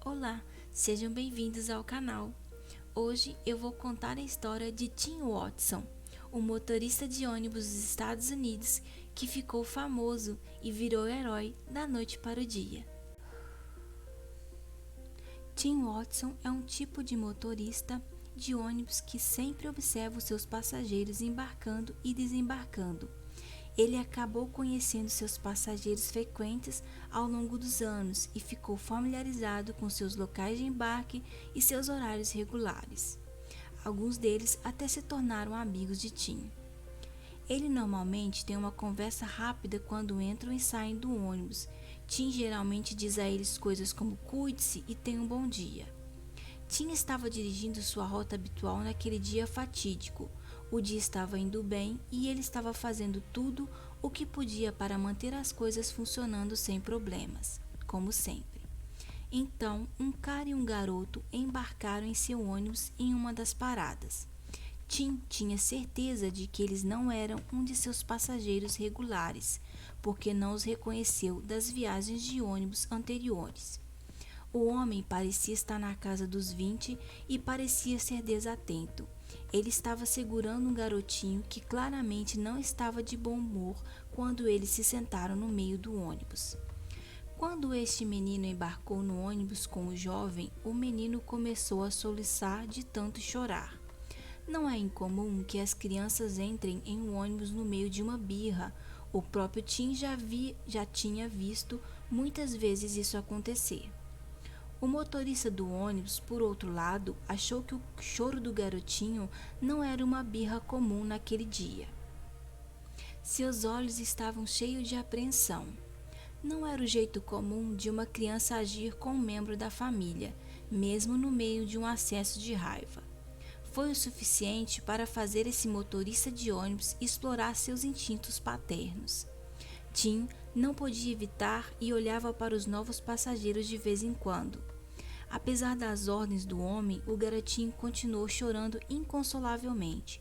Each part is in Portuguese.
Olá, sejam bem-vindos ao canal. Hoje eu vou contar a história de Tim Watson, um motorista de ônibus dos Estados Unidos que ficou famoso e virou herói da noite para o dia. Tim Watson é um tipo de motorista de ônibus que sempre observa os seus passageiros embarcando e desembarcando. Ele acabou conhecendo seus passageiros frequentes ao longo dos anos e ficou familiarizado com seus locais de embarque e seus horários regulares. Alguns deles até se tornaram amigos de Tim. Ele normalmente tem uma conversa rápida quando entram e saem do ônibus. Tim geralmente diz a eles coisas como cuide-se e tenha um bom dia. Tim estava dirigindo sua rota habitual naquele dia fatídico. O dia estava indo bem e ele estava fazendo tudo o que podia para manter as coisas funcionando sem problemas, como sempre. Então, um cara e um garoto embarcaram em seu ônibus em uma das paradas. Tim tinha certeza de que eles não eram um de seus passageiros regulares, porque não os reconheceu das viagens de ônibus anteriores. O homem parecia estar na casa dos 20 e parecia ser desatento. Ele estava segurando um garotinho que claramente não estava de bom humor quando eles se sentaram no meio do ônibus. Quando este menino embarcou no ônibus com o jovem, o menino começou a soluçar de tanto chorar. Não é incomum que as crianças entrem em um ônibus no meio de uma birra. O próprio Tim já tinha visto muitas vezes isso acontecer. O motorista do ônibus, por outro lado, achou que o choro do garotinho não era uma birra comum naquele dia. Seus olhos estavam cheios de apreensão. Não era o jeito comum de uma criança agir com um membro da família, mesmo no meio de um acesso de raiva. Foi o suficiente para fazer esse motorista de ônibus explorar seus instintos paternos. Tim não podia evitar e olhava para os novos passageiros de vez em quando. Apesar das ordens do homem, o garotinho continuou chorando inconsolavelmente.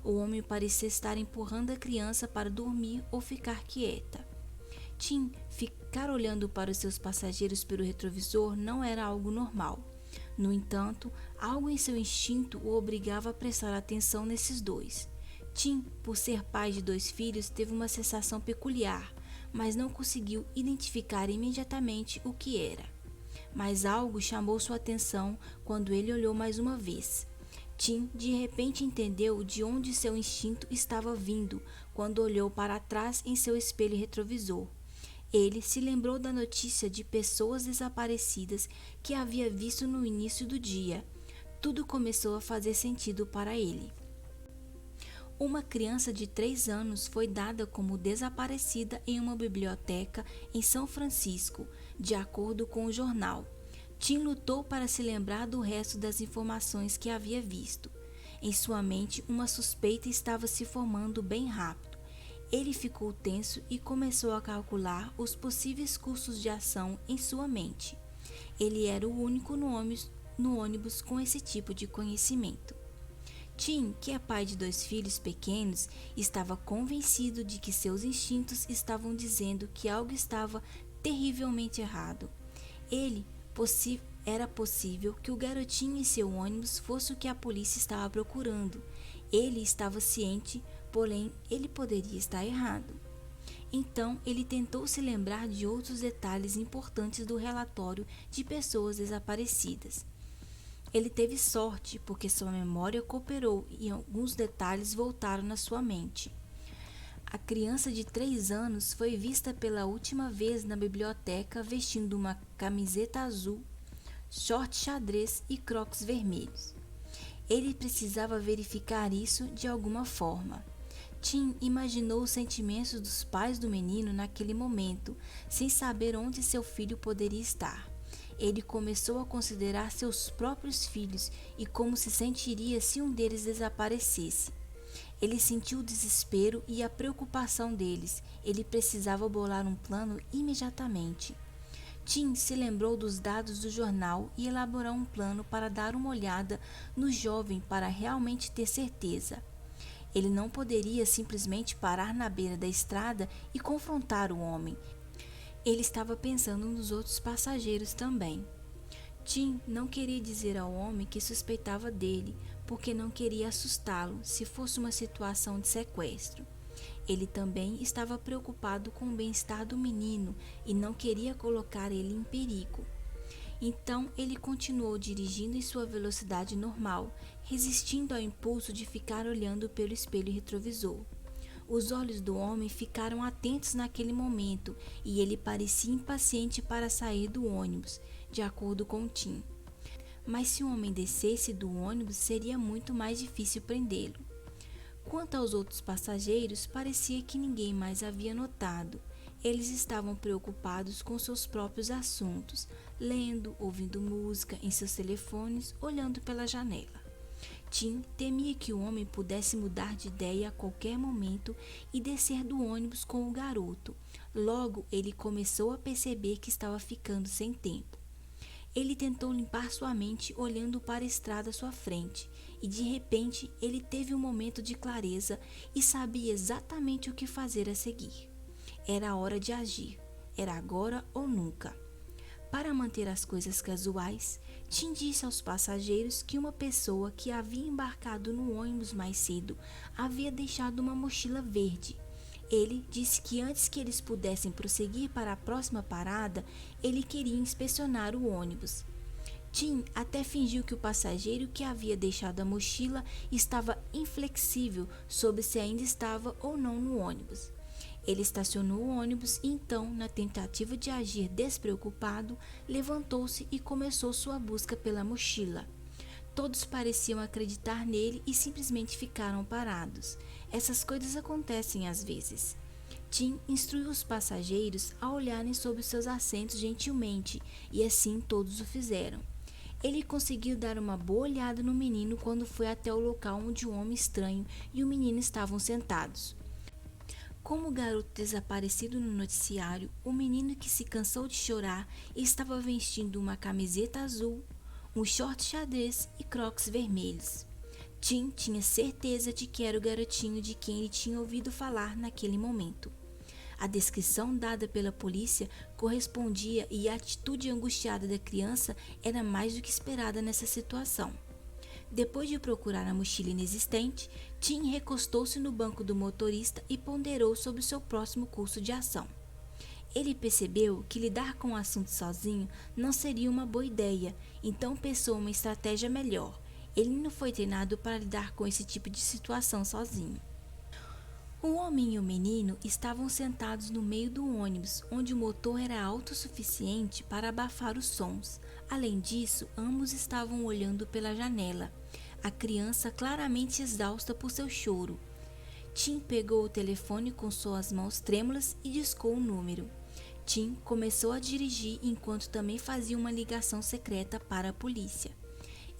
O homem parecia estar empurrando a criança para dormir ou ficar quieta. Tim ficar olhando para os seus passageiros pelo retrovisor não era algo normal. No entanto, algo em seu instinto o obrigava a prestar atenção nesses dois. Tim, por ser pai de 2 filhos, teve uma sensação peculiar, mas não conseguiu identificar imediatamente o que era. Mas algo chamou sua atenção quando ele olhou mais uma vez. Tim de repente entendeu de onde seu instinto estava vindo quando olhou para trás em seu espelho retrovisor. Ele se lembrou da notícia de pessoas desaparecidas que havia visto no início do dia. Tudo começou a fazer sentido para ele. Uma criança de 3 anos foi dada como desaparecida em uma biblioteca em São Francisco, de acordo com o jornal. Tim lutou para se lembrar do resto das informações que havia visto. Em sua mente, uma suspeita estava se formando bem rápido. Ele ficou tenso e começou a calcular os possíveis cursos de ação em sua mente. Ele era o único no ônibus com esse tipo de conhecimento. Tim, que é pai de 2 filhos pequenos, estava convencido de que seus instintos estavam dizendo que algo estava terrivelmente errado. Era possível que o garotinho em seu ônibus fosse o que a polícia estava procurando. Ele estava ciente, porém ele poderia estar errado. Então ele tentou se lembrar de outros detalhes importantes do relatório de pessoas desaparecidas. Ele teve sorte porque sua memória cooperou e alguns detalhes voltaram na sua mente. A criança de 3 anos foi vista pela última vez na biblioteca vestindo uma camiseta azul, short xadrez e crocs vermelhos. Ele precisava verificar isso de alguma forma. Tim imaginou os sentimentos dos pais do menino naquele momento, sem saber onde seu filho poderia estar. Ele começou a considerar seus próprios filhos e como se sentiria se um deles desaparecesse. Ele sentiu o desespero e a preocupação deles. Ele precisava bolar um plano imediatamente. Tim se lembrou dos dados do jornal e elaborou um plano para dar uma olhada no jovem para realmente ter certeza. Ele não poderia simplesmente parar na beira da estrada e confrontar o homem. Ele estava pensando nos outros passageiros também. Tim não queria dizer ao homem que suspeitava dele, porque não queria assustá-lo se fosse uma situação de sequestro. Ele também estava preocupado com o bem-estar do menino e não queria colocar ele em perigo. Então ele continuou dirigindo em sua velocidade normal, resistindo ao impulso de ficar olhando pelo espelho retrovisor. Os olhos do homem ficaram atentos naquele momento e ele parecia impaciente para sair do ônibus, de acordo com Tim. Mas se o homem descesse do ônibus, seria muito mais difícil prendê-lo. Quanto aos outros passageiros, parecia que ninguém mais havia notado. Eles estavam preocupados com seus próprios assuntos, lendo, ouvindo música em seus telefones, olhando pela janela. Tim temia que o homem pudesse mudar de ideia a qualquer momento e descer do ônibus com o garoto. Logo, ele começou a perceber que estava ficando sem tempo. Ele tentou limpar sua mente olhando para a estrada à sua frente, e de repente ele teve um momento de clareza e sabia exatamente o que fazer a seguir. Era a hora de agir. Era agora ou nunca. Para manter as coisas casuais, Tim disse aos passageiros que uma pessoa que havia embarcado no ônibus mais cedo havia deixado uma mochila verde. Ele disse que antes que eles pudessem prosseguir para a próxima parada, ele queria inspecionar o ônibus. Tim até fingiu que o passageiro que havia deixado a mochila estava inflexível sobre se ainda estava ou não no ônibus. Ele estacionou o ônibus e então, na tentativa de agir despreocupado, levantou-se e começou sua busca pela mochila. Todos pareciam acreditar nele e simplesmente ficaram parados. Essas coisas acontecem às vezes. Tim instruiu os passageiros a olharem sobre seus assentos gentilmente, e assim todos o fizeram. Ele conseguiu dar uma boa olhada no menino quando foi até o local onde o homem estranho e o menino estavam sentados. Como o garoto desaparecido no noticiário, o menino que se cansou de chorar estava vestindo uma camiseta azul, um short xadrez e crocs vermelhos. Tim tinha certeza de que era o garotinho de quem ele tinha ouvido falar naquele momento. A descrição dada pela polícia correspondia e a atitude angustiada da criança era mais do que esperada nessa situação. Depois de procurar a mochila inexistente, Tim recostou-se no banco do motorista e ponderou sobre o seu próximo curso de ação. Ele percebeu que lidar com o assunto sozinho não seria uma boa ideia, então pensou uma estratégia melhor. Ele não foi treinado para lidar com esse tipo de situação sozinho. O homem e o menino estavam sentados no meio do ônibus, onde o motor era alto o suficiente para abafar os sons. Além disso, ambos estavam olhando pela janela, a criança claramente exausta por seu choro. Tim pegou o telefone com suas mãos trêmulas e discou o número. Tim começou a dirigir enquanto também fazia uma ligação secreta para a polícia.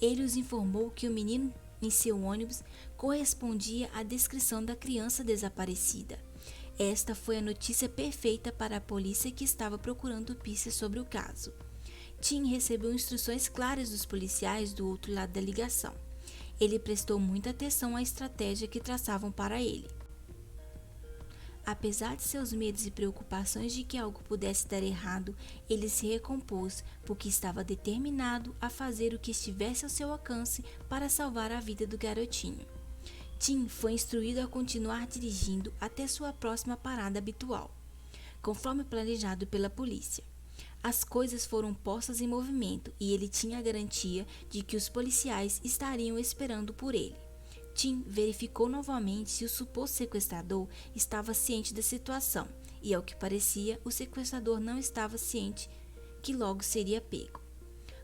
Ele os informou que o menino em seu ônibus correspondia à descrição da criança desaparecida. Esta foi a notícia perfeita para a polícia que estava procurando pistas sobre o caso. Tim recebeu instruções claras dos policiais do outro lado da ligação. Ele prestou muita atenção à estratégia que traçavam para ele. Apesar de seus medos e preocupações de que algo pudesse dar errado, ele se recompôs porque estava determinado a fazer o que estivesse ao seu alcance para salvar a vida do garotinho. Tim foi instruído a continuar dirigindo até sua próxima parada habitual, conforme planejado pela polícia. As coisas foram postas em movimento e ele tinha a garantia de que os policiais estariam esperando por ele. Tim verificou novamente se o suposto sequestrador estava ciente da situação, e ao que parecia, o sequestrador não estava ciente que logo seria pego.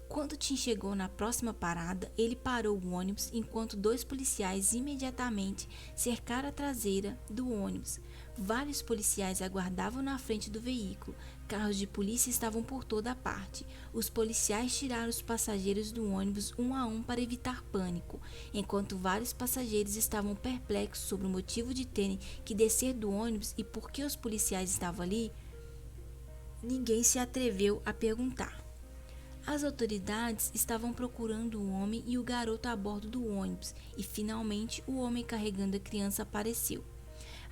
Quando Tim chegou na próxima parada, ele parou o ônibus enquanto dois policiais imediatamente cercaram a traseira do ônibus. Vários policiais aguardavam na frente do veículo. Carros de polícia estavam por toda a parte. Os policiais tiraram os passageiros do ônibus um a um para evitar pânico, enquanto vários passageiros estavam perplexos sobre o motivo de terem que descer do ônibus e por que os policiais estavam ali. Ninguém se atreveu a perguntar. As autoridades estavam procurando o homem e o garoto a bordo do ônibus, e finalmente o homem carregando a criança apareceu.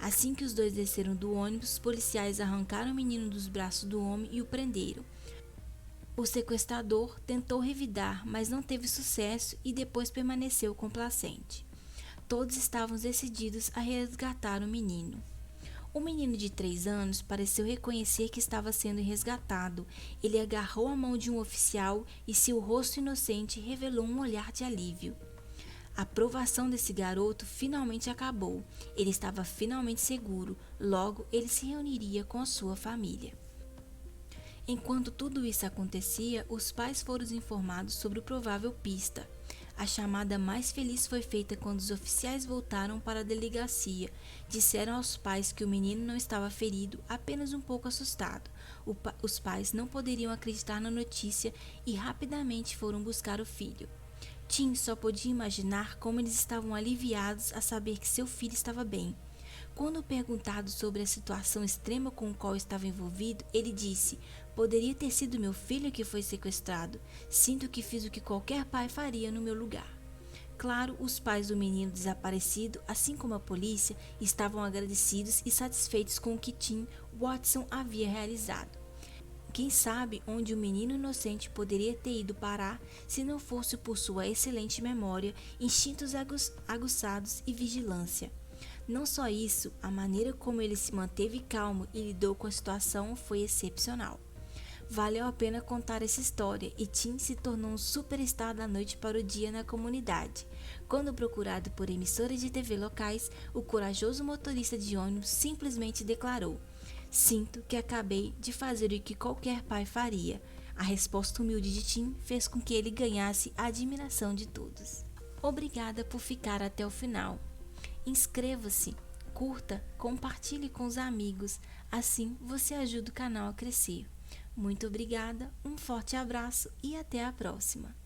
Assim que os dois desceram do ônibus, os policiais arrancaram o menino dos braços do homem e o prenderam. O sequestrador tentou revidar, mas não teve sucesso e depois permaneceu complacente. Todos estavam decididos a resgatar o menino. O menino de 3 anos pareceu reconhecer que estava sendo resgatado. Ele agarrou a mão de um oficial e seu rosto inocente revelou um olhar de alívio. A provação desse garoto finalmente acabou. Ele estava finalmente seguro. Logo, ele se reuniria com a sua família. Enquanto tudo isso acontecia, os pais foram informados sobre o provável pista. A chamada mais feliz foi feita quando os oficiais voltaram para a delegacia. Disseram aos pais que o menino não estava ferido, apenas um pouco assustado. Os pais não poderiam acreditar na notícia e rapidamente foram buscar o filho. Tim só podia imaginar como eles estavam aliviados a saber que seu filho estava bem. Quando perguntado sobre a situação extrema com a qual estava envolvido, ele disse: "Poderia ter sido meu filho que foi sequestrado. Sinto que fiz o que qualquer pai faria no meu lugar." Claro, os pais do menino desaparecido, assim como a polícia, estavam agradecidos e satisfeitos com o que Tim Watson havia realizado. Quem sabe onde o menino inocente poderia ter ido parar se não fosse por sua excelente memória, instintos aguçados e vigilância. Não só isso, a maneira como ele se manteve calmo e lidou com a situação foi excepcional. Valeu a pena contar essa história e Tim se tornou um superstar da noite para o dia na comunidade. Quando procurado por emissoras de TV locais, o corajoso motorista de ônibus simplesmente declarou: "Sinto que acabei de fazer o que qualquer pai faria." A resposta humilde de Tim fez com que ele ganhasse a admiração de todos. Obrigada por ficar até o final. Inscreva-se, curta, compartilhe com os amigos, assim você ajuda o canal a crescer. Muito obrigada, um forte abraço e até a próxima!